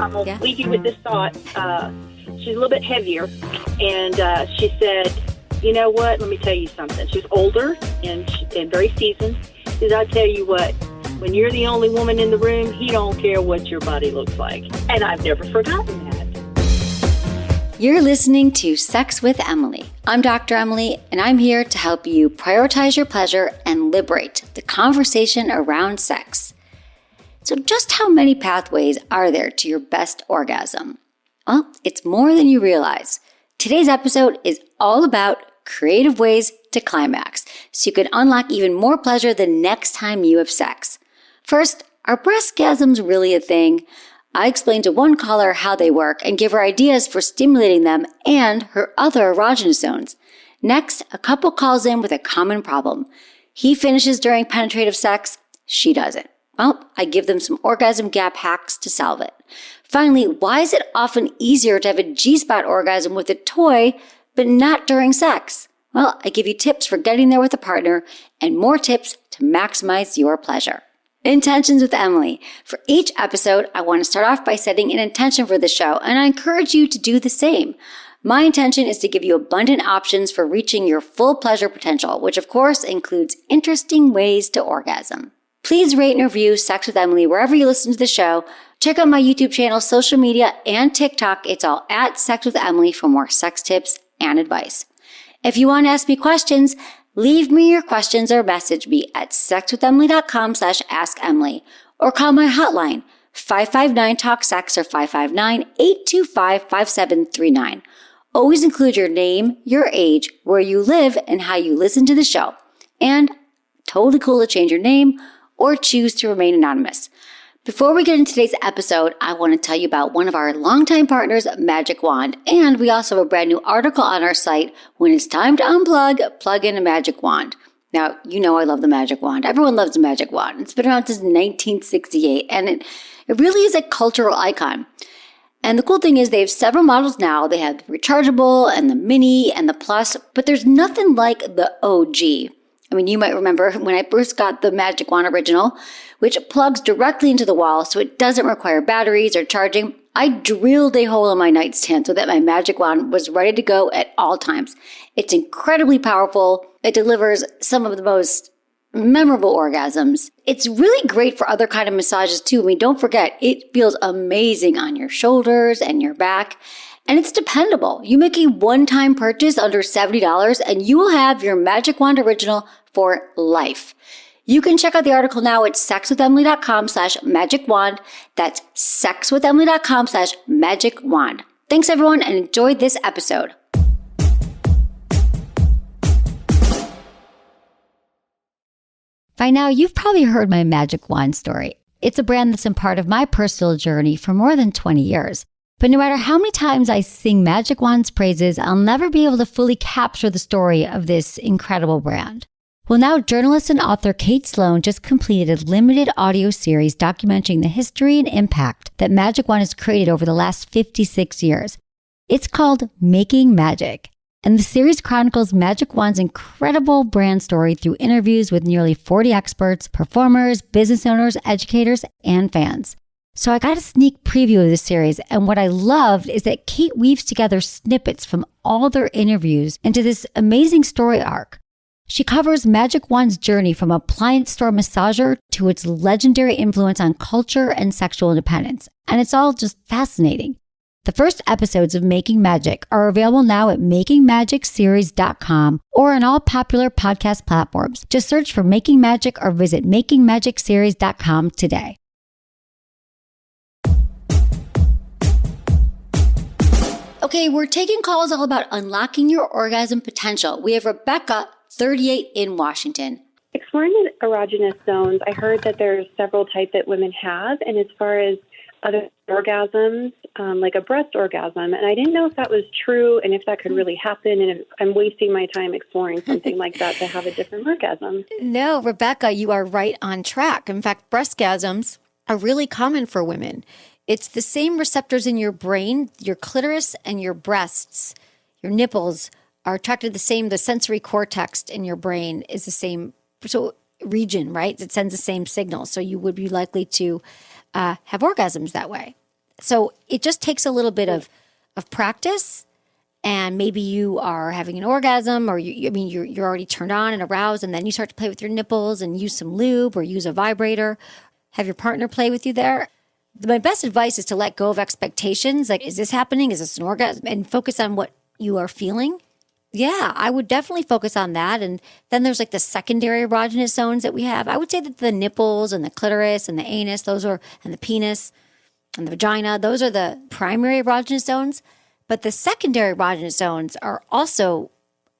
I'm going to leave you with this thought. She's a little bit heavier, and she said, you know what, let me tell you something. She's older and very seasoned. She said, I'll tell you what, when you're the only woman in the room, he don't care what your body looks like. And I've never forgotten that. You're listening to Sex with Emily. I'm Dr. Emily, and I'm here to help you prioritize your pleasure and liberate the conversation around sex. So just how many pathways are there to your best orgasm? Well, it's more than you realize. Today's episode is all about creative ways to climax, so you can unlock even more pleasure the next time you have sex. First, are breastgasms really a thing? I explained to one caller how they work and give her ideas for stimulating them and her other erogenous zones. Next, a couple calls in with a common problem. He finishes during penetrative sex, she doesn't. Well, I give them some orgasm gap hacks to solve it. Finally, why is it often easier to have a G-spot orgasm with a toy, but not during sex? Well, I give you tips for getting there with a partner and more tips to maximize your pleasure. Intentions with Emily. For each episode, I want to start off by setting an intention for the show, and I encourage you to do the same. My intention is to give you abundant options for reaching your full pleasure potential, which of course includes interesting ways to orgasm. Please rate and review Sex with Emily wherever you listen to the show. Check out my YouTube channel, social media, and TikTok. It's all at Sex with Emily for more sex tips and advice. If you want to ask me questions, leave me your questions or message me at sexwithemily.com/assemily or call my hotline 559-TALK-SEX or 559-825-5739. Always include your name, your age, where you live, and how you listen to the show. And totally cool to change your name or choose to remain anonymous. Before we get into today's episode, I want to tell you about one of our longtime partners, Magic Wand, and we also have a brand new article on our site, When It's Time to Unplug, Plug in a Magic Wand. Now, you know I love the Magic Wand. Everyone loves the Magic Wand. It's been around since 1968, and it really is a cultural icon. And the cool thing is they have several models now. They have the rechargeable and the mini and the plus, but there's nothing like the OG. I mean, you might remember when I first got the Magic Wand Original, which plugs directly into the wall so it doesn't require batteries or charging. I drilled a hole in my nightstand so that my Magic Wand was ready to go at all times. It's incredibly powerful. It delivers some of the most memorable orgasms. It's really great for other kind of massages too. I mean, don't forget, it feels amazing on your shoulders and your back. And it's dependable. You make a one-time purchase under $70 and you will have your Magic Wand Original for life. You can check out the article now at sexwithemily.com/magicwand. That's sexwithemily.com/magicwand. Thanks everyone and enjoy this episode. By now, you've probably heard my Magic Wand story. It's a brand that's been part of my personal journey for more than 20 years. But no matter how many times I sing Magic Wand's praises, I'll never be able to fully capture the story of this incredible brand. Well, now journalist and author Kate Sloan just completed a limited audio series documenting the history and impact that Magic Wand has created over the last 56 years. It's called Making Magic, and the series chronicles Magic Wand's incredible brand story through interviews with nearly 40 experts, performers, business owners, educators, and fans. So I got a sneak preview of this series, and what I loved is that Kate weaves together snippets from all their interviews into this amazing story arc. She covers Magic Wand's journey from appliance store massager to its legendary influence on culture and sexual independence, and it's all just fascinating. The first episodes of Making Magic are available now at makingmagicseries.com or on all popular podcast platforms. Just search for Making Magic or visit makingmagicseries.com today. Okay, we're taking calls all about unlocking your orgasm potential. We have Rebecca, 38 in Washington. Exploring the erogenous zones, I heard that there's several types that women have, and as far as other orgasms, like a breast orgasm, and I didn't know if that was true and if that could really happen, and if I'm wasting my time exploring something like that to have a different orgasm. No, Rebecca, you are right on track. In fact, breastgasms are really common for women. It's the same receptors in your brain, your clitoris and your breasts, your nipples are attracted to the same, the sensory cortex in your brain is the same region, right? It sends the same signal. So you would be likely to have orgasms that way. So it just takes a little bit of practice. And maybe you are having an orgasm, or you're already turned on and aroused, and then you start to play with your nipples and use some lube or use a vibrator. Have your partner play with you there. My best advice is to let go of expectations. Like, is this happening? Is this an orgasm? And focus on what you are feeling. Yeah, I would definitely focus on that. And then there's like the secondary erogenous zones that we have. I would say that the nipples and the clitoris and the anus, and the penis and the vagina, those are the primary erogenous zones. But the secondary erogenous zones are also,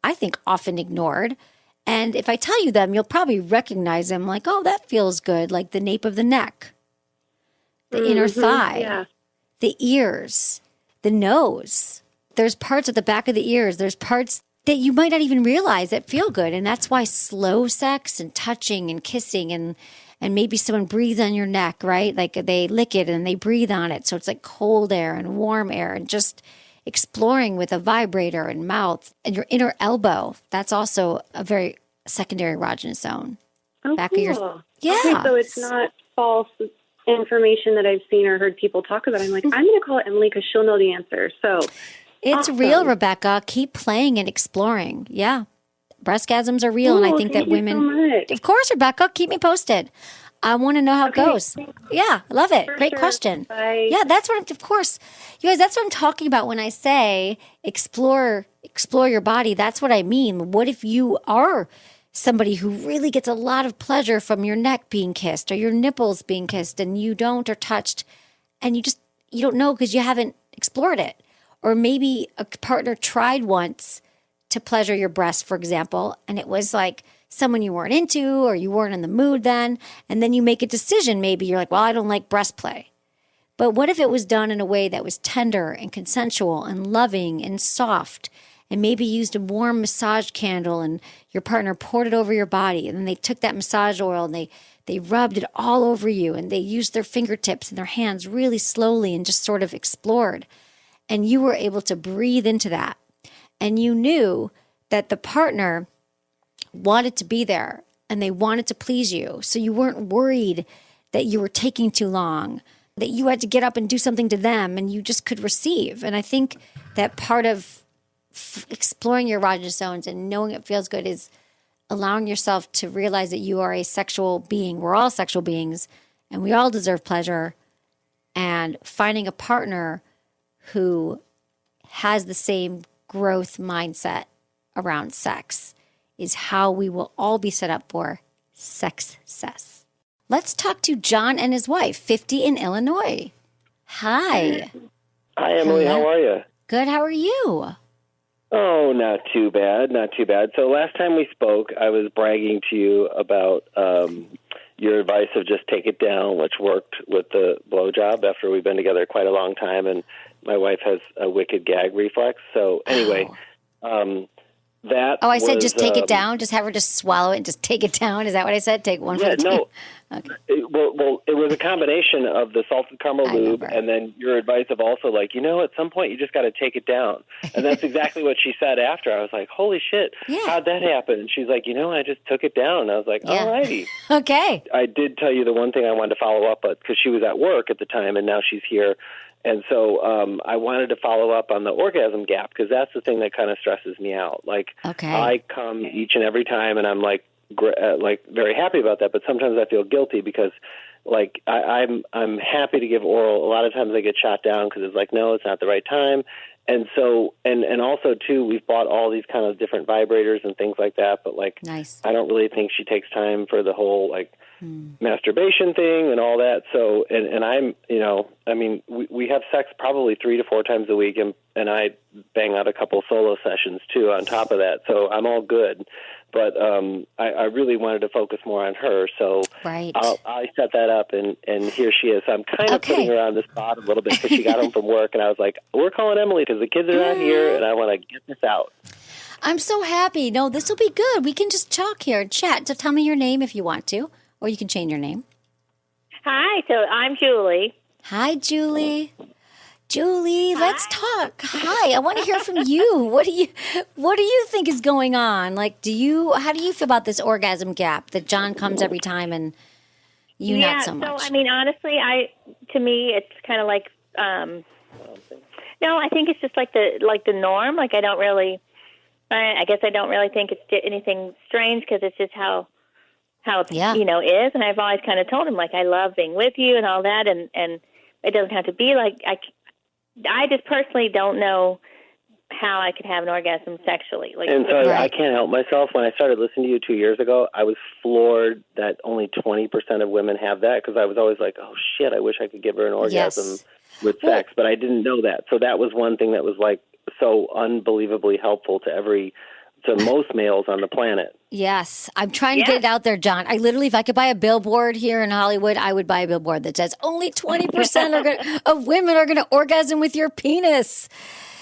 I think, often ignored. And if I tell you them, you'll probably recognize them like, oh, that feels good, like the nape of the neck, the inner thigh, the ears, the nose. There's parts at the back of the ears. There's parts that you might not even realize that feel good. And that's why slow sex and touching and kissing and maybe someone breathes on your neck, right? Like they lick it and they breathe on it. So it's like cold air and warm air and just exploring with a vibrator and mouth and your inner elbow. That's also a very secondary erogenous zone. Oh, Back cool. of your, yeah. Okay, so it's not false information that I've seen or heard people talk about. I'm like, I'm going to call Emily because she'll know the answer. So it's real, Rebecca. Keep playing and exploring. Yeah. Breastgasms are real. And I think that women, of course, Rebecca, keep me posted. I want to know how it goes. Yeah, I love it. Great question. Bye. Yeah, that's what, of course, you guys, that's what I'm talking about when I say explore your body. That's what I mean. What if you are somebody who really gets a lot of pleasure from your neck being kissed or your nipples being kissed and you don't or touched and you don't know because you haven't explored it. Or maybe a partner tried once to pleasure your breast, for example, and it was like someone you weren't into or you weren't in the mood then, and then you make a decision. Maybe you're like, well, I don't like breast play. But what if it was done in a way that was tender and consensual and loving and soft, and maybe used a warm massage candle and your partner poured it over your body, and then they took that massage oil and they rubbed it all over you, and they used their fingertips and their hands really slowly and just sort of explored. And you were able to breathe into that. And you knew that the partner wanted to be there and they wanted to please you. So you weren't worried that you were taking too long, that you had to get up and do something to them, and you just could receive. And I think that part of exploring your erogenous zones and knowing it feels good is allowing yourself to realize that you are a sexual being. We're all sexual beings and we all deserve pleasure. And finding a partner who has the same growth mindset around sex is how we will all be set up for success. Let's talk to John and his wife, 50 in Illinois. Hi. Hi, Emily. Hello. How are you? Good. How are you? Oh, not too bad. Not too bad. So last time we spoke, I was bragging to you about your advice of just take it down, which worked with the blowjob after we've been together quite a long time, and my wife has a wicked gag reflex. So anyway, that I said was, just take it down. Just have her just swallow it and just take it down. Is that what I said? Take one for the team? No. Okay. Well, it was a combination of the salted caramel lube and then your advice of also like, at some point you just got to take it down. And that's exactly what she said after. I was like, holy shit, how'd that happen? And she's like, I just took it down. And I was like, all righty. Okay. I did tell you the one thing I wanted to follow up on because she was at work at the time and now she's here. And so I wanted to follow up on the orgasm gap because that's the thing that kind of stresses me out. Like I come each and every time and I'm like very happy about that, but sometimes I feel guilty because like I'm happy to give oral. A lot of times I get shot down because it's like, no, it's not the right time. And so, and also too, we've bought all these kind of different vibrators and things like that, but like, I don't really think she takes time for the whole like masturbation thing and all that. So, and I'm, we have sex probably 3 to 4 times a week and I bang out a couple solo sessions too on top of that. So I'm all good. But I really wanted to focus more on her, so I set that up, and here she is. So I'm kind of putting her on the spot a little bit because she got home from work, and I was like, we're calling Emily because the kids are not here, and I want to get this out. I'm so happy. No, this will be good. We can just talk here and chat. So tell me your name if you want to, or you can change your name. Hi, so I'm Julie. Hi, Julie. Julie, let's talk. Hi, I want to hear from you. What do you think is going on? Like, how do you feel about this orgasm gap that John comes every time and you not so much? So, honestly, to me, it's kind of like No, I think it's just like the norm. Like I don't really, I guess I don't really think it's anything strange because it's just how it is. And I've always kind of told him like I love being with you and all that, and it doesn't have to be like I just personally don't know how I could have an orgasm sexually. Like, and so I can't help myself. When I started listening to you 2 years ago, I was floored that only 20% of women have that, because I was always like, oh, shit, I wish I could give her an orgasm with sex, but I didn't know that. So that was one thing that was like so unbelievably helpful to most males on the planet. Yes. I'm trying to get it out there, John. I literally, if I could buy a billboard here in Hollywood, I would buy a billboard that says only 20% of women are going to orgasm with your penis.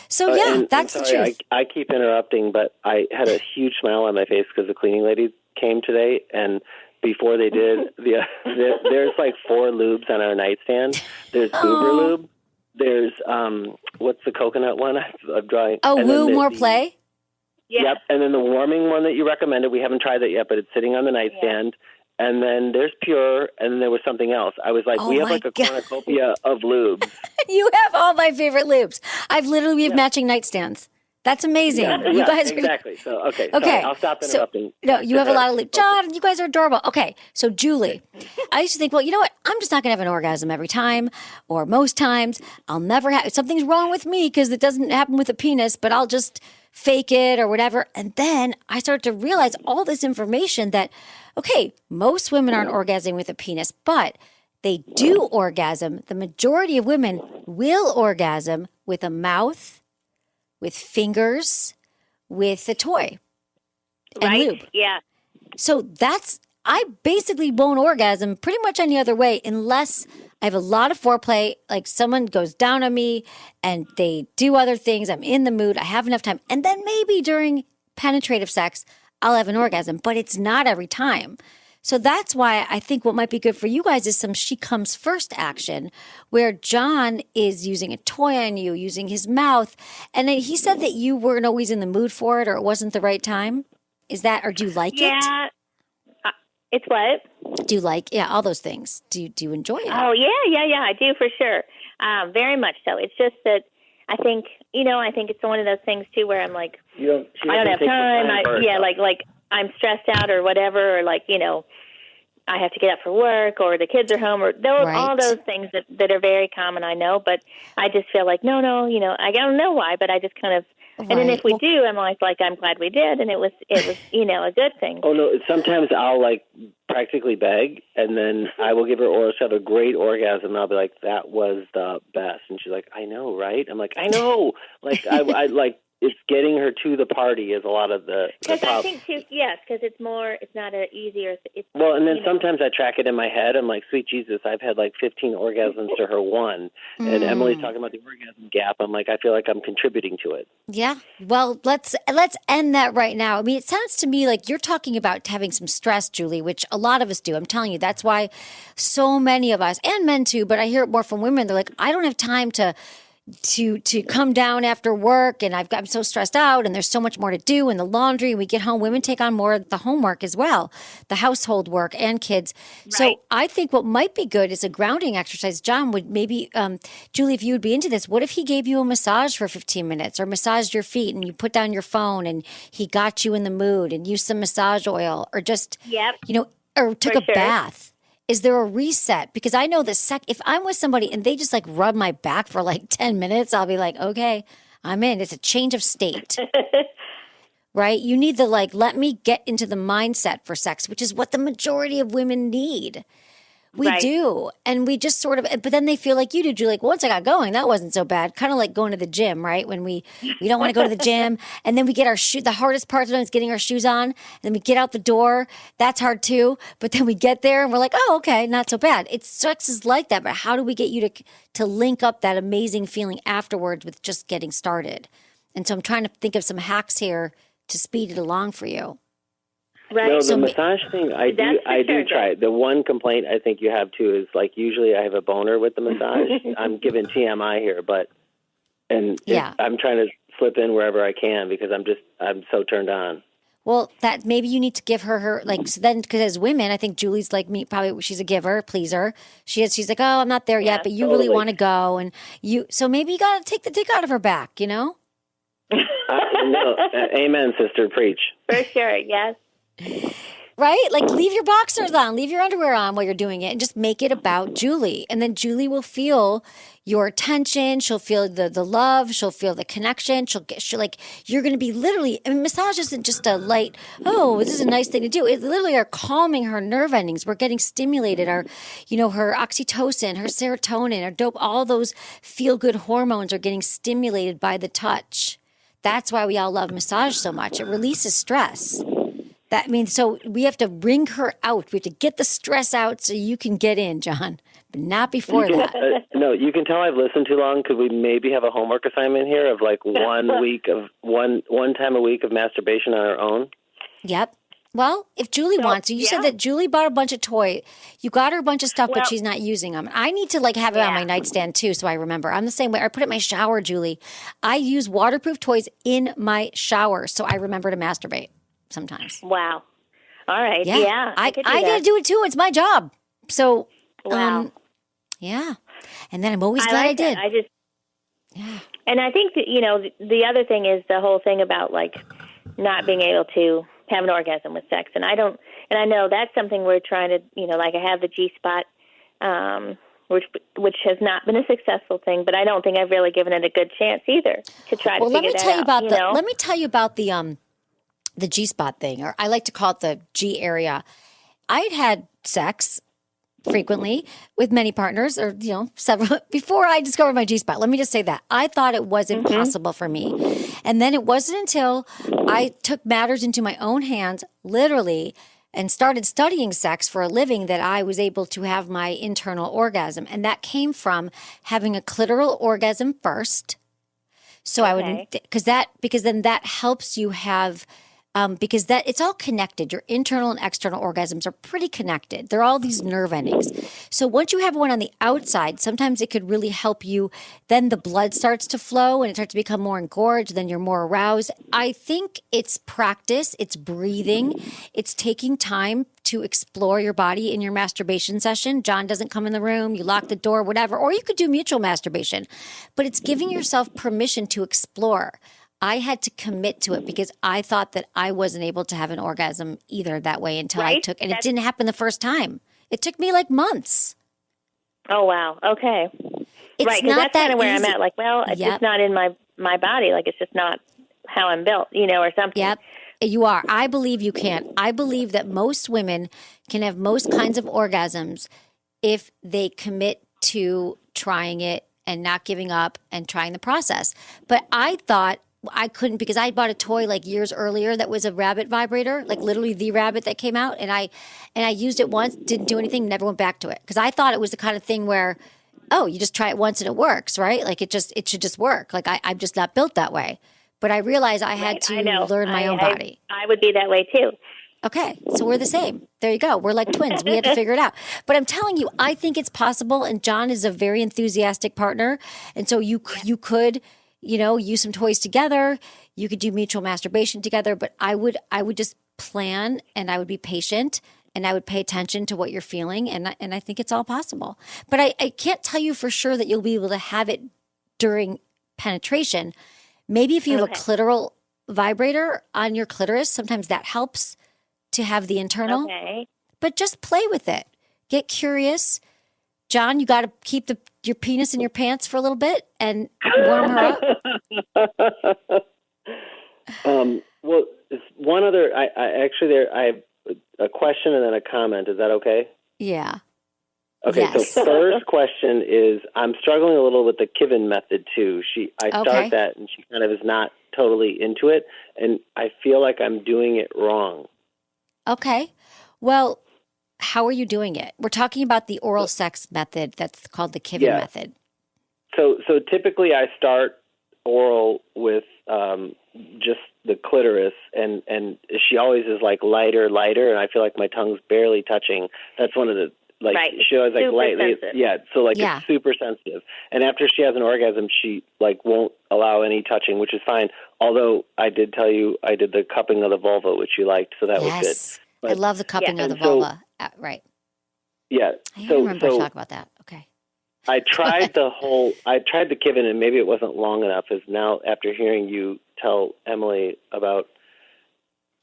So, that's the truth. I keep interrupting, but I had a huge smile on my face because the cleaning lady came today, and before they did, there's like 4 lubes on our nightstand. There's Uber Lube. There's, what's the coconut one? I'm drawing. Oh, Woo More Play? Yeah. Yep, and then the warming one that you recommended, we haven't tried that yet, but it's sitting on the nightstand. Yeah. And then there's Pure, and then there was something else. I was like, we have like a cornucopia of lubes. You have all my favorite lubes. We have matching nightstands. That's amazing. Yeah, you guys exactly. So, okay. Sorry, I'll stop interrupting. No, you have a lot of lube. John, you guys are adorable. Okay, so Julie, I used to think, well, you know what? I'm just not going to have an orgasm every time or most times. I'll never have, something's wrong with me because it doesn't happen with a penis, but I'll just fake it or whatever. And then I started to realize all this information that, okay, most women aren't orgasming with a penis, but they do orgasm. The majority of women will orgasm with a mouth, with fingers, with a toy and lube. Yeah. So I basically won't orgasm pretty much any other way unless I have a lot of foreplay, like someone goes down on me and they do other things. I'm in the mood. I have enough time. And then maybe during penetrative sex, I'll have an orgasm, but it's not every time. So that's why I think what might be good for you guys is some she comes first action where John is using a toy on you, using his mouth. And then he said that you weren't always in the mood for it or it wasn't the right time. Is that, or do you like it? Yeah. It's what? Do you like, all those things. Do you enjoy it? Oh, yeah, I do for sure. Very much so. It's just that I think it's one of those things too where I'm like, I don't have time. Like I'm stressed out or whatever, or like, I have to get up for work or the kids are home or all those things that are very common, I know, but I just feel like, no, I don't know why, but I just kind of, and then if we do, I'm always like, I'm glad we did. And it was, a good thing. Oh no. Sometimes I'll like practically beg, and then I will give her oral, she'll have a great orgasm. And I'll be like, that was the best. And she's like, I know, right? I'm like, I know. Like, I like, it's getting her to the party is a lot of the problem. I think too, yes, because it's not an easier. Well, and then sometimes I track it in my head. I'm like, sweet Jesus, I've had like 15 orgasms to her one. And Emily's talking about the orgasm gap. I'm like, I feel like I'm contributing to it. Yeah. Well, let's end that right now. I mean, it sounds to me like you're talking about having some stress, Julie, which a lot of us do. I'm telling you, that's why so many of us, and men too, but I hear it more from women. They're like, I don't have time to come down after work and I'm so stressed out and there's so much more to do and the laundry and we get home, women take on more of the homework as well, the household work and kids. Right. So I think what might be good is a grounding exercise. John would maybe, Julie, if you would be into this, what if he gave you a massage for 15 minutes or massaged your feet and you put down your phone and he got you in the mood and used some massage oil or just, or took a bath? Is there a reset? Because I know if I'm with somebody and they just like rub my back for like 10 minutes, I'll be like, okay, I'm in. It's a change of state, right? You need let me get into the mindset for sex, which is what the majority of women need. We do. And we just sort of, but then they feel like you do, Julie. Like, once I got going, that wasn't so bad. Kind of like going to the gym, right? When we don't want to go to the gym. And then we get our the hardest part is getting our shoes on. And then we get out the door. That's hard too. But then we get there and we're like, oh, okay, not so bad. Sex is like that. But how do we get you to link up that amazing feeling afterwards with just getting started? And so I'm trying to think of some hacks here to speed it along for you. Right. No, the massage thing, I do try. The one complaint I think you have too is like usually I have a boner with the massage. I'm giving TMI here, I'm trying to slip in wherever I can because I'm so turned on. Well, that maybe you need to give her like, so then, because as women, I think Julie's like me, probably she's a giver, pleaser. She's like, oh, I'm not there yet, but you really want to go. And so maybe you got to take the dick out of her back, you know? No, amen, sister, preach. For sure, yes. Right? Like leave your boxers on, leave your underwear on while you're doing it and just make it about Julie. And then Julie will feel your attention. She'll feel the love. She'll feel the connection. She'll like, you're going to be literally, I mean, massage isn't just a light, oh, this is a nice thing to do. It literally are calming her nerve endings. We're getting stimulated. Her oxytocin, her serotonin, her dope, all those feel good hormones are getting stimulated by the touch. That's why we all love massage so much. It releases stress. That means, so we have to wring her out. We have to get the stress out so you can get in, John, but not before that. No, you can tell I've listened too long. Could we maybe have a homework assignment here of like 1 week of one time a week of masturbation on our own? Yep. Well, if Julie wants to, you said that Julie bought a bunch of toys. You got her a bunch of stuff, but she's not using them. I need to like have it on my nightstand too, so I remember. I'm the same way. I put it in my shower, Julie. I use waterproof toys in my shower, so I remember to masturbate sometimes. Wow. All right. Yeah. I got to do it too. It's my job. So, wow. Yeah. And then I'm always glad I did. And I think that, the other thing is the whole thing about like not being able to have an orgasm with sex. And I know that's something we're trying to, like I have the G-spot, which has not been a successful thing, but I don't think I've really given it a good chance either to try to figure that out. Let me tell you about the G-spot thing, or I like to call it the G area. I'd had sex frequently with many partners, or several before I discovered my G-spot. Let me just say that I thought it was impossible for me, and then it wasn't until I took matters into my own hands, literally, and started studying sex for a living that I was able to have my internal orgasm, and that came from having a clitoral orgasm first. So I would because then that helps you have. Because it's all connected. Your internal and external orgasms are pretty connected. They're all these nerve endings. So once you have one on the outside, sometimes it could really help you. Then the blood starts to flow and it starts to become more engorged. Then you're more aroused. I think it's practice. It's breathing. It's taking time to explore your body in your masturbation session. John doesn't come in the room. You lock the door, whatever. Or you could do mutual masturbation. But it's giving yourself permission to explore. I had to commit to it because I thought that I wasn't able to have an orgasm either that way until I took, and it didn't happen the first time. It took me like months. Oh, wow. Okay. Right, because that's kind of where I'm at. Like, well, it's just not in my body. Like, it's just not how I'm built, or something. Yep. You are. I believe you can. I believe that most women can have most kinds of orgasms if they commit to trying it and not giving up and trying the process. But I thought I couldn't because I bought a toy like years earlier that was a rabbit vibrator, like literally the rabbit that came out. And I used it once, didn't do anything, never went back to it. Because I thought it was the kind of thing where, oh, you just try it once and it works, right? Like it should just work. Like I'm just not built that way. But I realized I had to learn my own body. I would be that way too. Okay, so we're the same. There you go. We're like twins. We had to figure it out. But I'm telling you, I think it's possible. And John is a very enthusiastic partner. And so you could, use some toys together. You could do mutual masturbation together. But I would just plan and I would be patient and I would pay attention to what you're feeling. And I think it's all possible. But I can't tell you for sure that you'll be able to have it during penetration. Maybe if you have a clitoral vibrator on your clitoris, sometimes that helps to have the internal. Okay. But just play with it. Get curious. John, you got to keep your penis in your pants for a little bit and warm her up. Well, one other. I have a question and then a comment. Is that okay? Yeah. Okay. Yes. So first question is, I'm struggling a little with the Kiven method too. I start that and she kind of is not totally into it, and I feel like I'm doing it wrong. Okay. Well, how are you doing it? We're talking about the oral sex method that's called the Kiven method. So typically I start oral with just the clitoris, and she always is like lighter, and I feel like my tongue's barely touching. That's one of the like right. she was like super lightly, sensitive. yeah. So like it's super sensitive. And after she has an orgasm, she like won't allow any touching, which is fine. Although I did tell you I did the cupping of the vulva, which you liked, so that was good. But, I love the cupping of the vulva. Right. Yeah. I remember talking about that. Okay. I tried I tried the Kivin, and maybe it wasn't long enough. As now, after hearing you tell Emily about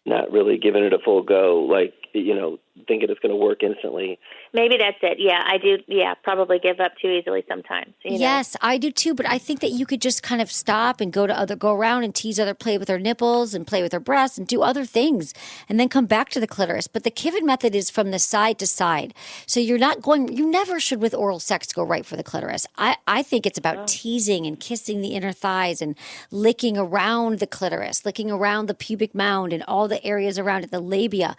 not really giving it a full go, like, you know, thinking it's going to work instantly. Maybe that's it. Yeah, I do. Yeah, probably give up too easily sometimes. Yes, I do too. But I think that you could just kind of stop and go around and tease play with her nipples and play with her breasts and do other things and then come back to the clitoris. But the Kivin method is from the side to side. So you never should with oral sex go right for the clitoris. I think it's about teasing and kissing the inner thighs and licking around the clitoris, licking around the pubic mound and all the areas around it, the labia.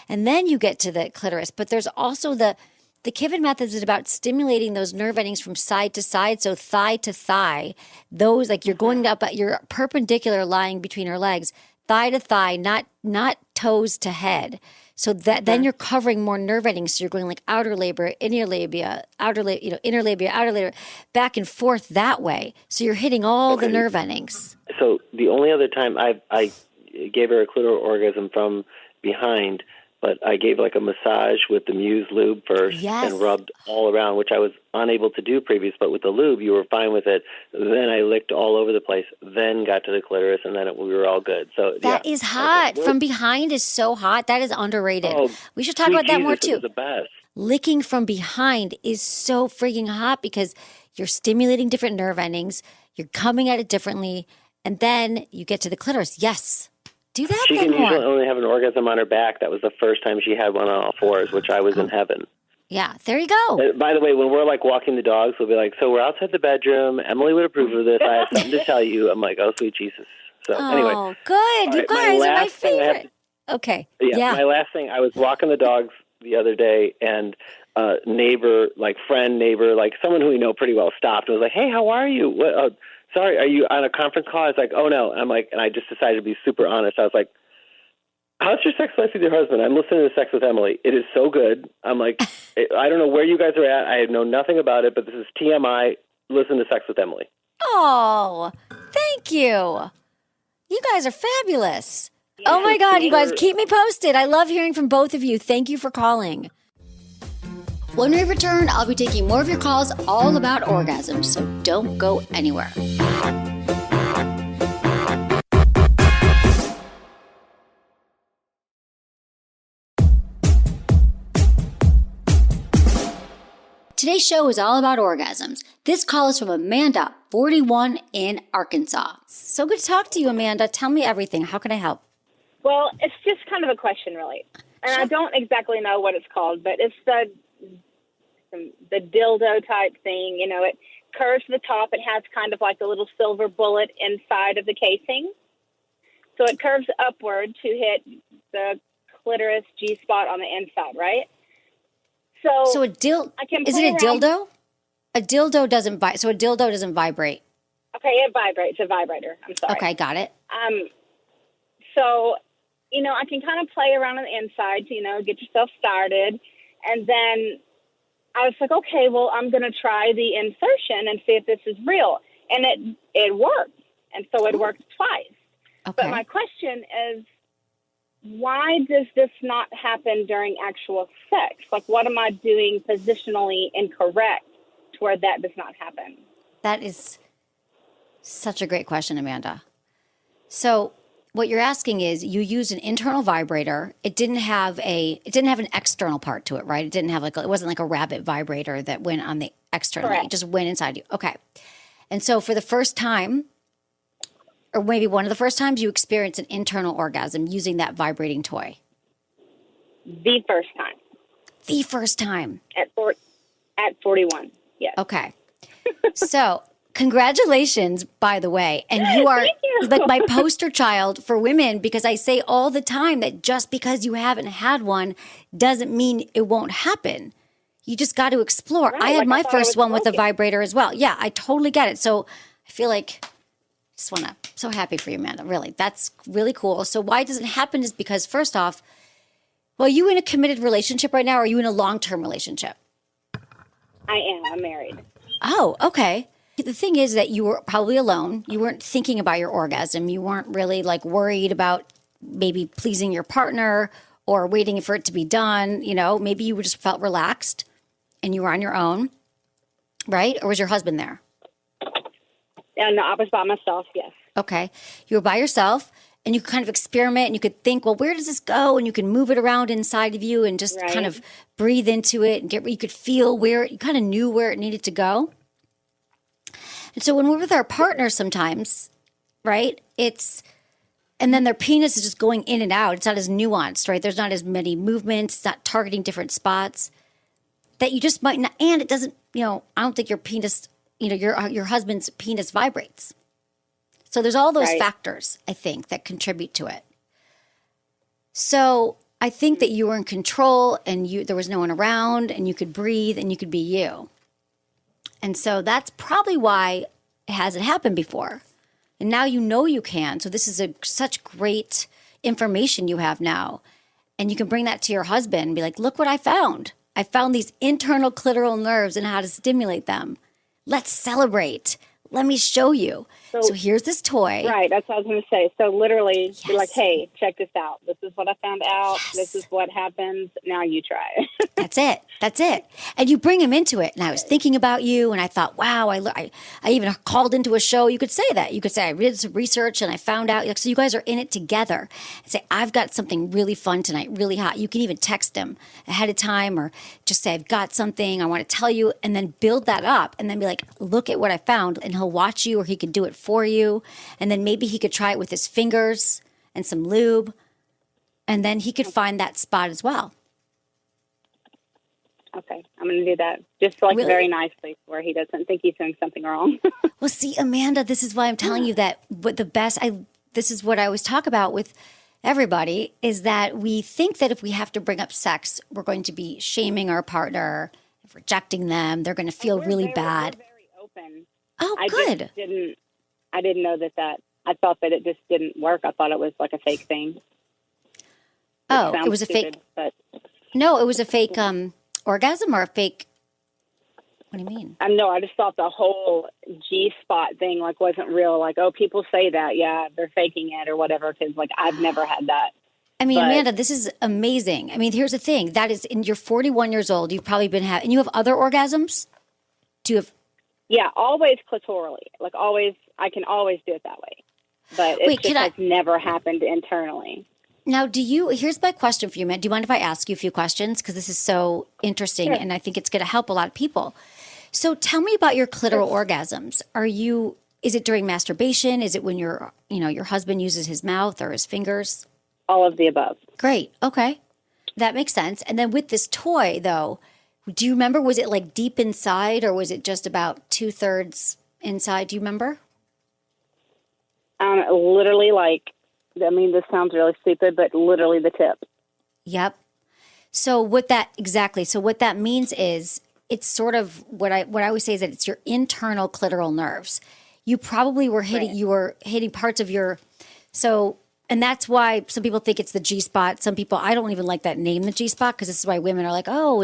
And then you get to the clitoris. But there's also the Kivin method is about stimulating those nerve endings from side to side, so thigh to thigh. Those, like, you're going up, you're perpendicular lying between her legs, thigh to thigh, not toes to head. So that then you're covering more nerve endings. So you're going like outer labia, inner labia, inner labia, outer labia, back and forth that way. So you're hitting all the nerve endings. So the only other time I gave her a clitoral orgasm from behind, but I gave like a massage with the Muse lube first and rubbed all around, which I was unable to do previous. But with the lube, you were fine with it. Then I licked all over the place, then got to the clitoris, and then we were all good. So that is hot. Okay. From behind is so hot. That is underrated. Oh, we should talk about that more too. It was the best. Licking from behind is so freaking hot because you're stimulating different nerve endings. You're coming at it differently, and then you get to the clitoris. Yes. Do that. She can usually only have an orgasm on her back. That was the first time she had one on all fours, which I was in heaven. Yeah, there you go. By the way, when we're like walking the dogs, we'll be like, so we're outside the bedroom. Emily would approve of this. I have something to tell you. I'm like, oh, sweet Jesus. So anyway. Oh, good. You guys are my favorite. Okay. Yeah, my last thing, I was walking the dogs the other day, and neighbor, like friend, neighbor, like someone who we know pretty well stopped and was like, hey, how are you? What, sorry, are you on a conference call? I was like, oh, no. I'm like, and I just decided to be super honest. I was like, how's your sex life with your husband? I'm listening to Sex with Emily. It is so good. I'm like, I don't know where you guys are at. I know nothing about it, but this is TMI. Listen to Sex with Emily. Oh, thank you. You guys are fabulous. Yeah. Oh, my God, you guys, keep me posted. I love hearing from both of you. Thank you for calling. When we return, I'll be taking more of your calls all about orgasms, so don't go anywhere. Today's show is all about orgasms. This call is from Amanda, 41, in Arkansas. So good to talk to you, Amanda. Tell me everything. How can I help? Well, it's just kind of a question, really. And I don't exactly know what it's called, but it's the dildo type thing. You know, it curves to the top. It has kind of like a little silver bullet inside of the casing. So it curves upward to hit the clitoris G-spot on the inside, right? So is it a dildo? A dildo doesn't so a dildo doesn't vibrate. Okay, it vibrates. A vibrator. I'm sorry. Okay, got it. So, you know, I can kind of play around on the inside to, you know, get yourself started. And then I was like, okay, well, I'm going to try the insertion and see if this is real. And it worked. And so it worked twice. Okay. But my question is, why does this not happen during actual sex? Like, what am I doing positionally incorrect to where that does not happen? That is such a great question, Amanda. So what you're asking is, you used an internal vibrator. It didn't have an external part to it, right? It didn't have it wasn't like a rabbit vibrator that went on the external. Correct. It just went inside you. Okay. And so for the first time, or maybe one of the first times, you experienced an internal orgasm using that vibrating toy. The first time. The first time. At 41, yes. Okay. So congratulations, by the way. And you are like my poster child for women, because I say all the time that just because you haven't had one doesn't mean it won't happen. You just got to explore. Right, I had my first one with a vibrator as well. Yeah, I totally get it. So I feel like so happy for you, Amanda. Really, that's really cool. So why does it happen is because, first off, well, are you in a committed relationship right now, or are you in a long-term relationship? I am. I'm married. Oh, okay. The thing is that you were probably alone. You weren't thinking about your orgasm. You weren't really like worried about maybe pleasing your partner or waiting for it to be done. You know, maybe you just felt relaxed and you were on your own, right? Or was your husband there? No, I was by myself, yes. Okay. You were by yourself and you could kind of experiment and you could think, well, where does this go? And you can move it around inside of you and just kind of breathe into it and you could feel where you kind of knew where it needed to go. And so when we're with our partner sometimes, right, and then their penis is just going in and out. It's not as nuanced, right? There's not as many movements. It's not targeting different spots that you just might not, and it doesn't, I don't think your penis, your husband's penis vibrates. So there's all those factors, I think, that contribute to it. So I think that you were in control and there was no one around and you could breathe and you could be you. And so that's probably why it hasn't happened before. And now you know you can. So this is such great information you have now. And you can bring that to your husband and be like, look what I found. I found these internal clitoral nerves and how to stimulate them. Let's celebrate. Let me show you. So here's this toy. Right, that's what I was going to say. So literally, you're like, hey, check this out. This is what I found out. Yes. This is what happens. Now you try. That's it. And you bring him into it. And I was thinking about you, and I thought, wow, I even called into a show. You could say that. You could say, I did some research, and I found out. So you guys are in it together. And say, I've got something really fun tonight, really hot. You can even text him ahead of time or just say, I've got something I want to tell you, and then build that up. And then be like, look at what I found. And he'll watch you, or he could do it for you. And then maybe he could try it with his fingers and some lube. And then he could find that spot as well. Okay, I'm going to do that. Just like really? Very nicely where he doesn't think he's doing something wrong. Well, see, Amanda, this is why I'm telling you that this is what I always talk about with everybody is that we think that if we have to bring up sex, we're going to be shaming our partner, rejecting them. They're going to feel really bad. We're very open. Oh, good. I didn't know that. I thought that it just didn't work. I thought it was like a fake thing. It was a fake. But no, it was a fake orgasm or a fake. What do you mean? No, I just thought the whole G-spot thing wasn't real. People say that, yeah, they're faking it or whatever. Because I've never had that. I mean, Amanda, this is amazing. I mean, here's the thing. That is, you're 41 years old. You've probably been having, and you have other orgasms? Do you have? Yeah, always clitorally. Always, I can always do it that way. But it's never happened internally. Now, here's my question for you, Matt. Do you mind if I ask you a few questions? Because this is so interesting, and I think it's going to help a lot of people. So tell me about your clitoral orgasms. Is it during masturbation? Is it when your husband uses his mouth or his fingers? All of the above. Great. Okay. That makes sense. And then with this toy, though, do you remember, was it deep inside or was it just about 2/3 inside? Do you remember? Literally this sounds really stupid, but literally the tip. Yep. So what that means is it's sort of what I always say is that it's your internal clitoral nerves. You probably were hitting parts of your, and that's why some people think it's the G-spot. Some people, I don't even like that name, the G-spot, because this is why women are like, oh,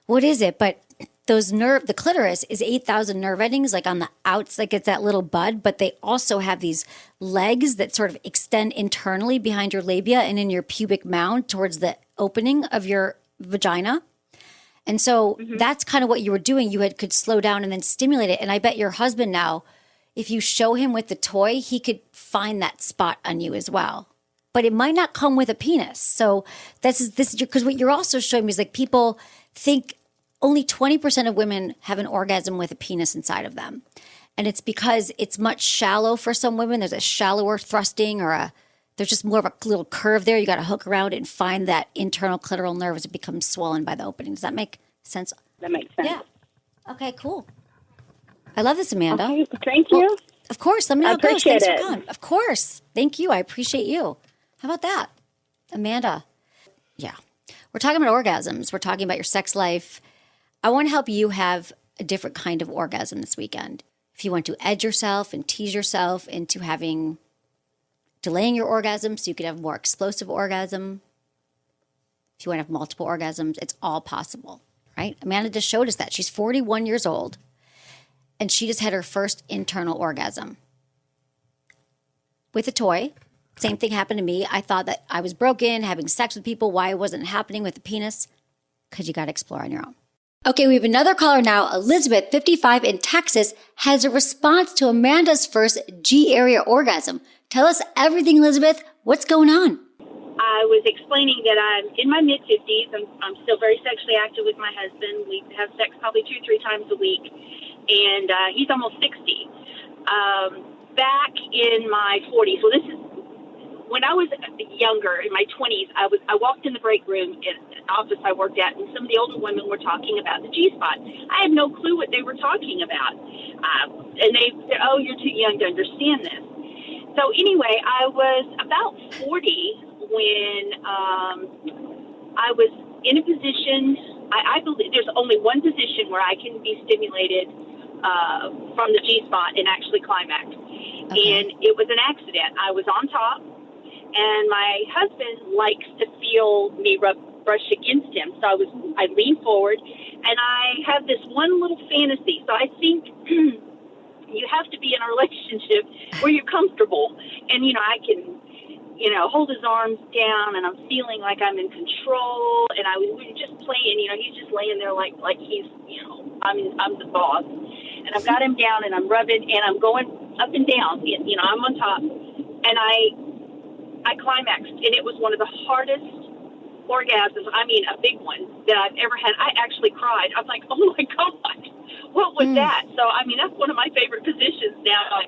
what is it? But the clitoris is 8,000 nerve endings, on the outs, it's that little bud, but they also have these legs that sort of extend internally behind your labia and in your pubic mound towards the opening of your vagina. And so that's kind of what you were doing. You could slow down and then stimulate it. And I bet your husband now, if you show him with the toy, he could find that spot on you as well. But it might not come with a penis. So this is because what you're also showing me is people think only 20% of women have an orgasm with a penis inside of them. And it's because it's much shallow for some women. There's a shallower thrusting there's just more of a little curve there. You got to hook around it and find that internal clitoral nerve as it becomes swollen by the opening. Does that make sense? That makes sense. Yeah. Okay, cool. I love this, Amanda. Okay, thank you. Well, of course. Let me know how it goes. Thanks for coming. Of course. Thank you. I appreciate you. How about that? Amanda. Yeah. We're talking about orgasms. We're talking about your sex life. I want to help you have a different kind of orgasm this weekend. If you want to edge yourself and tease yourself into delaying your orgasm so you can have more explosive orgasm. If you want to have multiple orgasms, it's all possible, right? Amanda just showed us that. She's 41 years old, and she just had her first internal orgasm with a toy. Same thing happened to me. I thought that I was broken, having sex with people. Why it wasn't happening with the penis? Because you got to explore on your own. Okay, we have another caller now. Elizabeth, 55 in Texas, has a response to Amanda's first G-area orgasm. Tell us everything, Elizabeth. What's going on? I was explaining that I'm in my mid-50s. I'm still very sexually active with my husband. We have sex probably 2-3 times a week, and he's almost 60. Back in my 40s, well, this is when I was younger, in my 20s, I walked in the break room in an office I worked at, and some of the older women were talking about the G-spot. I had no clue what they were talking about. And they said, oh, you're too young to understand this. So anyway, I was about 40 when I was in a position, I believe there's only one position where I can be stimulated from the G-spot and actually climax. Okay. And it was an accident. I was on top, and my husband likes to feel me brush against him. So I leaned forward, and I have this one little fantasy. So I think you have to be in a relationship where you're comfortable. And, I can, hold his arms down, and I'm feeling like I'm in control. And we were just playing, he's just laying there like he's, I'm the boss. And I've got him down, and I'm rubbing, and I'm going up and down. I'm on top. And I climaxed, and it was one of the hardest orgasms, a big one, that I've ever had. I actually cried. I'm like, oh my God, what was that? So, that's one of my favorite positions now.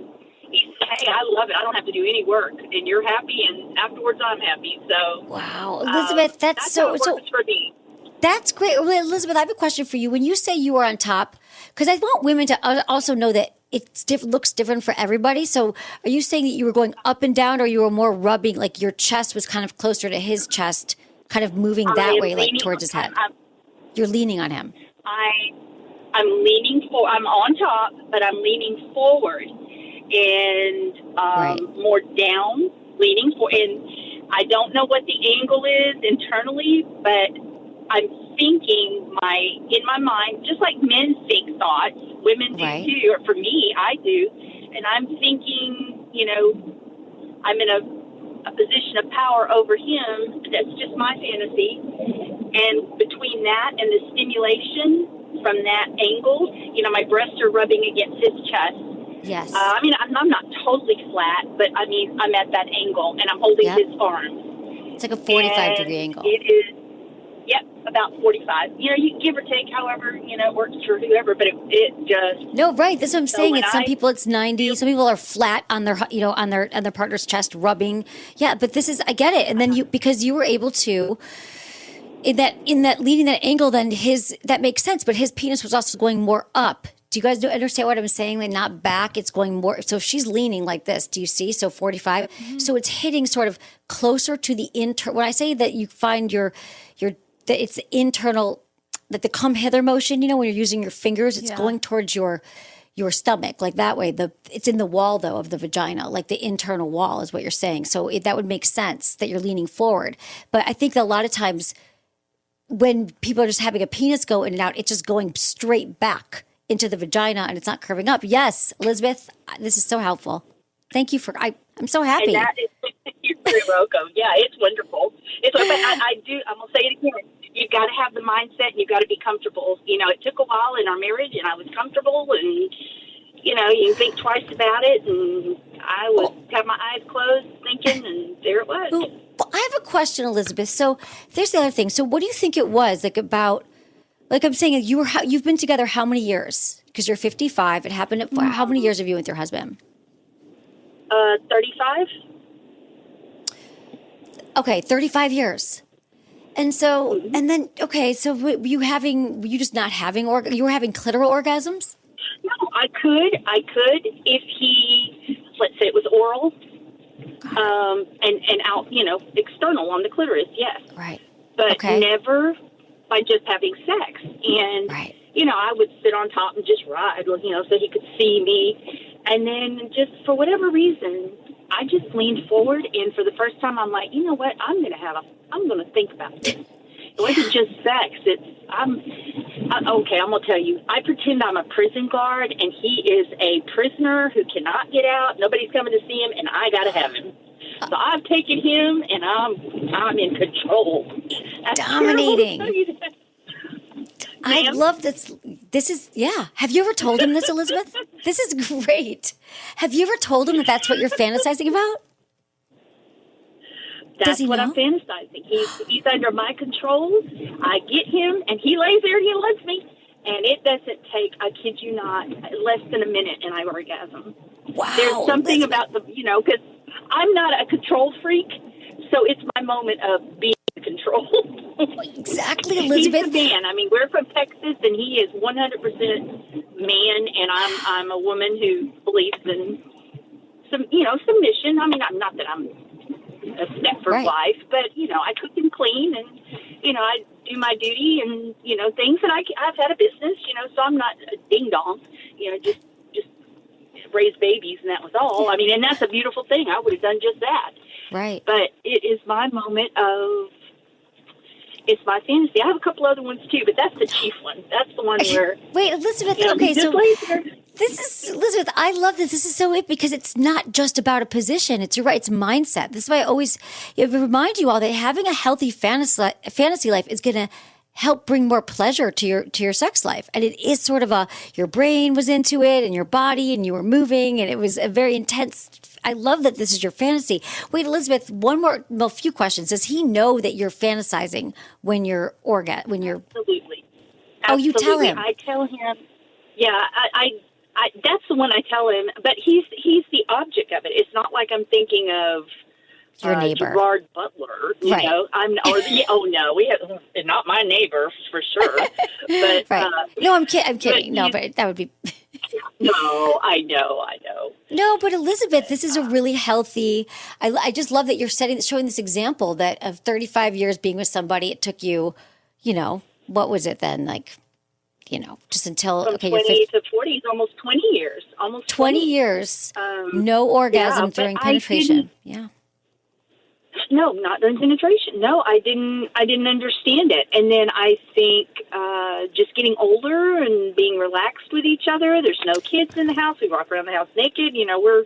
He said, hey, I love it. I don't have to do any work, and you're happy, and afterwards I'm happy. So, wow, Elizabeth, that's so for me. That's great. Well, Elizabeth, I have a question for you. When you say you were on top, because I want women to also know that it looks different for everybody. So are you saying that you were going up and down, or you were more rubbing, like your chest was kind of closer to his chest, kind of moving that way, like towards his head? You're leaning on him. I'm leaning I'm on top, but I'm leaning forward and more down, leaning forward. And I don't know what the angle is internally, but I'm thinking in my mind, just like men think thoughts, women do too, or for me, I do. And I'm thinking, I'm in a position of power over him. That's just my fantasy. And between that and the stimulation from that angle, my breasts are rubbing against his chest. Yes. I'm not totally flat, but I'm at that angle, and I'm holding his arms. It's like a 45-degree angle. It is. Yep, about 45. You give or take, however, it works for whoever, but it just... No, right. That's what I'm saying. It's some people it's 90. Some people are flat on their, on their partner's chest, rubbing. Yeah, but this is, I get it. And then because you were able to, in that leading that angle, then that makes sense. But his penis was also going more up. Do you guys understand what I'm saying? Like not back, it's going more. So if she's leaning like this, do you see? So 45. Mm-hmm. So it's hitting sort of closer to the when I say that you find that it's internal, that the come hither motion, when you're using your fingers, it's going towards your stomach, like that way. It's in the wall though of the vagina, like the internal wall is what you're saying. So that would make sense that you're leaning forward. But I think that a lot of times when people are just having a penis go in and out, it's just going straight back into the vagina and it's not curving up. Yes, Elizabeth, this is so helpful. Thank you I'm so happy. And you're very welcome. Yeah, it's wonderful. But I'm going to say it again. You've got to have the mindset, and you've got to be comfortable. It took a while in our marriage, and I was comfortable, and, you think twice about it, and I would have my eyes closed thinking, and there it was. Well, I have a question, Elizabeth. So there's the other thing. So what do you think it was, about, like I'm saying, you've been together how many years? Because you're 55. It happened how many years have you with your husband? 35. Okay, 35 years. And so, and then, okay, so you were having you were having clitoral orgasms? No, I could if he, let's say it was oral, and out, external on the clitoris, yes. Right. But never by just having sex. And, I would sit on top and just ride, so he could see me. And then just for whatever reason, I just leaned forward, and for the first time, I'm like, you know what? I'm going to think about this. It wasn't just sex. I Okay, I'm going to tell you. I pretend I'm a prison guard, and he is a prisoner who cannot get out. Nobody's coming to see him, and I got to have him. So I've taken him, and I'm in control. That's dominating. I love this. This is, Have you ever told him this, Elizabeth? This is great. Have you ever told him that that's what you're fantasizing about? That's what I'm fantasizing. He's under my control. I get him, and he lays there and he loves me. And it doesn't take, I kid you not, less than a minute, and I orgasm. Wow. There's something about because I'm not a control freak, so it's my moment of being in control. Exactly, Elizabeth. He's the man. I mean, we're from Texas, and he is 100% man, and I'm a woman who believes in submission. I mean, not that I'm a step for life, but I cook and clean, and I do my duty, and things, and I've had a business, so I'm not a ding dong, just raise babies, and that was all. I mean, and that's a beautiful thing. I would have done just that. Right. But it is my moment of. It's my fantasy. I have a couple other ones too, but that's the chief one. That's the one where. Wait, Elizabeth. Okay, so this is Elizabeth. I love this. This is so it because it's not just about a position. You're right. It's mindset. This is why I always remind you all that having a healthy fantasy life is going to help bring more pleasure to your sex life. And it is sort of your brain was into it and your body and you were moving and it was a very intense. I love that this is your fantasy. Wait, Elizabeth, a few questions. Does he know that you're fantasizing when you're Absolutely. Oh, you tell him. I tell him. Yeah, I that's the one I tell him, but he's the object of it. It's not like I'm thinking of your neighbor, Gerard Butler. Right. We have not my neighbor for sure. But right. No, I'm kidding. But that would be. No, I know. No, but Elizabeth, this is a really healthy. I just love that you're showing this example that of 35 years being with somebody. It took you, what was it then? Like, just until from 20 to 40, almost 20 years. Almost 20 years. No orgasm during penetration. Yeah. No, not during penetration. No, I didn't understand it. And then I think just getting older and being relaxed with each other. There's no kids in the house. We walk around the house naked. We're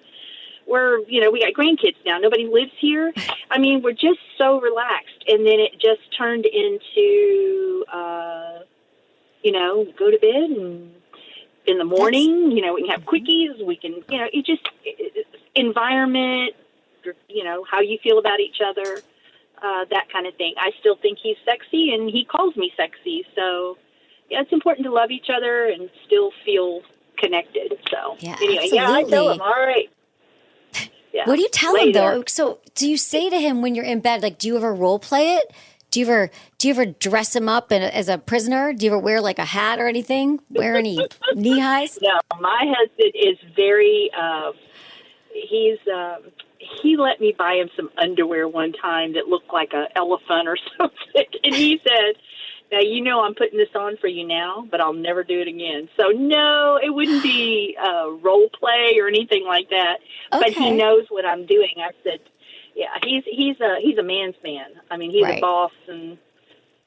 we got grandkids now. Nobody lives here. I mean, we're just so relaxed. And then it just turned into, go to bed and in the morning, we can have quickies. We can, environment, how you feel about each other, that kind of thing. I still think he's sexy, and he calls me sexy. So, yeah, it's important to love each other and still feel connected. So, anyway, absolutely. I tell him, all right. Yeah, what do you tell him, though? So, do you say to him when you're in bed, like, do you ever role play it? Do you ever dress him up as a prisoner? Do you ever wear like a hat or anything? Wear any knee highs? No, my husband is very. He let me buy him some underwear one time that looked like an elephant or something, and he said, "Now I'm putting this on for you now, but I'll never do it again." So no, it wouldn't be role play or anything like that. Okay. But he knows what I'm doing. I said, "Yeah, he's a man's man. I mean, he's a boss, and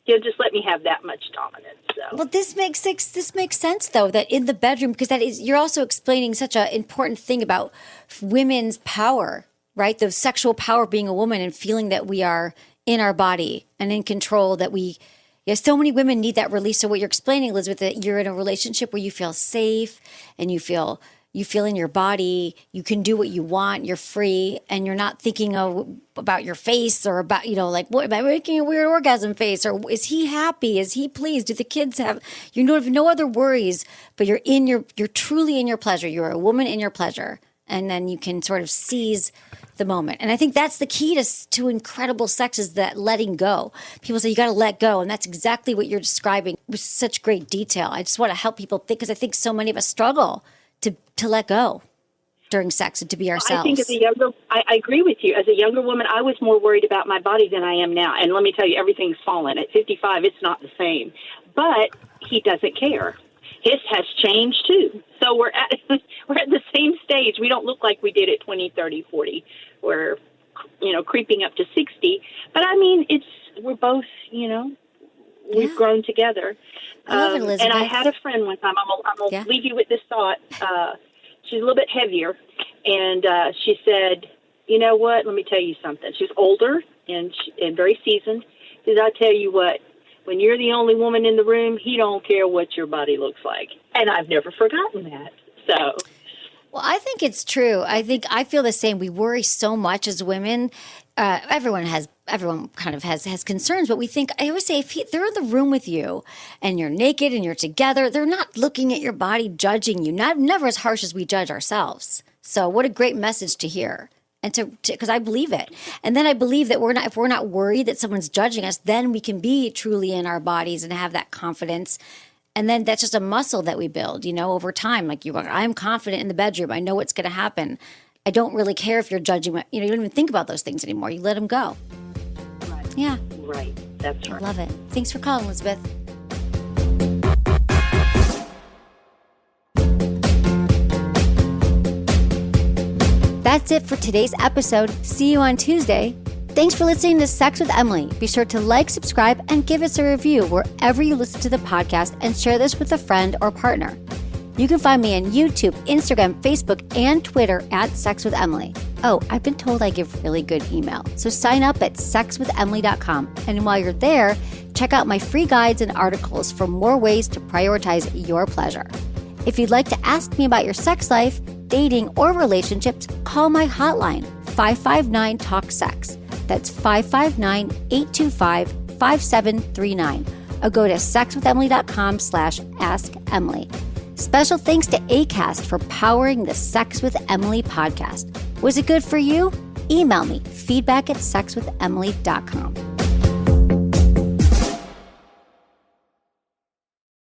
he'll just let me have that much dominance." So. Well, this makes sense though, that in the bedroom, because you're also explaining such an important thing about women's power, right? The sexual power of being a woman and feeling that we are in our body and in control, that so many women need that release. So what you're explaining, Elizabeth, that you're in a relationship where you feel safe and you feel in your body, you can do what you want, you're free, and you're not thinking about your face or about, what am I making a weird orgasm face, or is he happy? Is he pleased? Do the kids have, have no other worries, but you're truly in your pleasure. You're a woman in your pleasure. And then you can sort of seize the moment. And I think that's the key to incredible sex, is that letting go. People say you got to let go. And that's exactly what you're describing with such great detail. I just want to help people think, because I think so many of us struggle to let go during sex and to be ourselves. I think I agree with you. As a younger woman, I was more worried about my body than I am now. And let me tell you, everything's fallen. At 55, it's not the same. But he doesn't care. His has changed too. So we're at the same stage. We don't look like we did at 20, 30, 40. We're, creeping up to 60. But I mean, we're both, we've grown together. I love it, Elizabeth. And I had a friend one time. I'm going to leave you with this thought. She's a little bit heavier, and she said, "You know what? Let me tell you something." She's older and very seasoned. She said, "I'll tell you what. When you're the only woman in the room, he don't care what your body looks like." And I've never forgotten that. So. Well, I think it's true. I feel the same. We worry so much as women. Everyone kind of has concerns, but we think, I always say, if they're in the room with you and you're naked and you're together, they're not looking at your body, judging you, never as harsh as we judge ourselves. So what a great message to hear. And because I believe it. And then I believe that if we're not worried that someone's judging us, then we can be truly in our bodies and have that confidence. And then that's just a muscle that we build, over time. Like I'm confident in the bedroom. I know what's going to happen. I don't really care if you're judging. You don't even think about those things anymore. You let them go. Right. Yeah. Right. That's right. I love it. Thanks for calling, Elizabeth. That's it for today's episode. See you on Tuesday. Thanks for listening to Sex with Emily. Be sure to like, subscribe, and give us a review wherever you listen to the podcast, and share this with a friend or partner. You can find me on YouTube, Instagram, Facebook, and Twitter at Sex with Emily. Oh, I've been told I give really good email. So sign up at sexwithemily.com. And while you're there, check out my free guides and articles for more ways to prioritize your pleasure. If you'd like to ask me about your sex life, dating, or relationships, call my hotline, 559-TALK-SEX. That's 559-825-5739. Or go to sexwithemily.com/askemily. Special thanks to Acast for powering the Sex with Emily podcast. Was it good for you? Email me, feedback@sexwithemily.com.